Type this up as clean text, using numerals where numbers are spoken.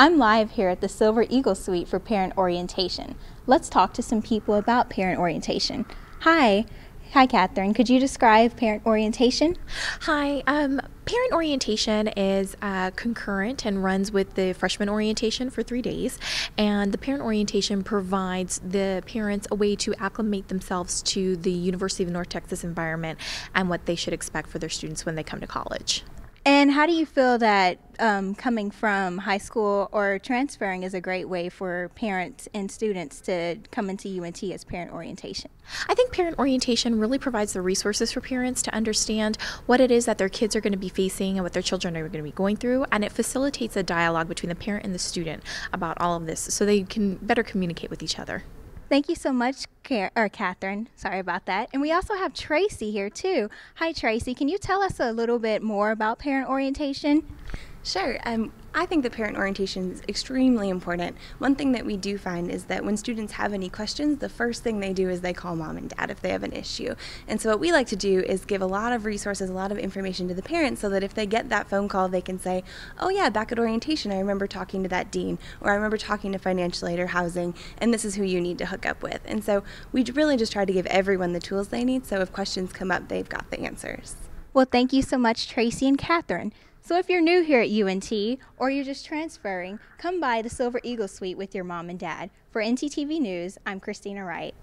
I'm live here at the Silver Eagle Suite for parent orientation. Let's talk to some people about parent orientation. Hi. Hi, Catherine. Could you describe parent orientation? Hi, parent orientation is concurrent and runs with the freshman orientation for 3 days. And the parent orientation provides the parents a way to acclimate themselves to the University of North Texas environment and what they should expect for their students when they come to college. And how do you feel that coming from high school or transferring is a great way for parents and students to come into UNT as parent orientation? I think parent orientation really provides the resources for parents to understand what it is that their kids are going to be facing and what their children are going to be going through, and it facilitates a dialogue between the parent and the student about all of this so they can better communicate with each other. Thank you so much, Catherine. Sorry about that. And we also have Tracy here too. Hi, Tracy. Can you tell us a little bit more about parent orientation? Sure. I think that parent orientation is extremely important. One thing that we do find is that when students have any questions, the first thing they do is they call mom and dad if they have an issue. And so what we like to do is give a lot of resources, a lot of information to the parents so that if they get that phone call, they can say, oh yeah, back at orientation, I remember talking to that dean, or I remember talking to financial aid or housing, and this is who you need to hook up with. And so we really just try to give everyone the tools they need so if questions come up, they've got the answers. Well, thank you so much, Tracy and Catherine. So if you're new here at UNT or you're just transferring, come by the Silver Eagle Suite with your mom and dad. For NTTV News, I'm Christina Wright.